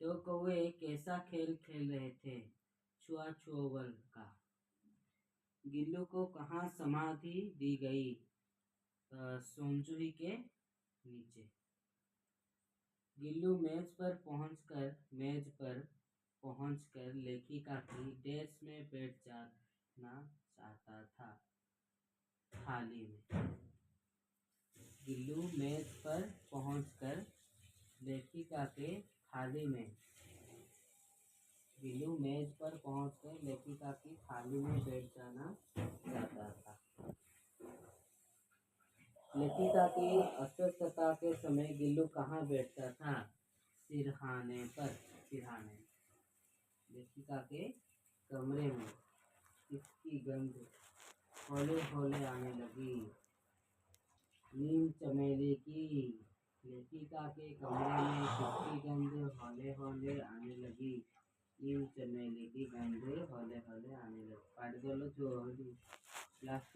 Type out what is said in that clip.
दो कौवे कैसा खेल खेल रहे थे, छुआ छुअल का। गिल्लू को कहाँ समाधि दी गई, सोनजूही के नीचे। गिल्लू मेज पर पहुंचकर लेखिका की डेस्क में बैठ जाना चाहता था। थाली में गिल्लू मेज पर पहुंचकर लेखिका के थाली में गिल्लू मेज पर पहुंचकर लेखिका की थाली में बैठ जाना चाहता था। लेखिका की अस्वस्थता के समय गिल्लू कहाँ बैठता था, सिरहाने पर। लेखिका के कमरे में किसकी गंध हौले हौले आने लगी, नीम चमेली की। लेखिका के कमरे में किसकी गंध हौले हौले आने लगी, नीम चमेली की गंध हौले हौले आने लगी। पाट दो जो लास्ट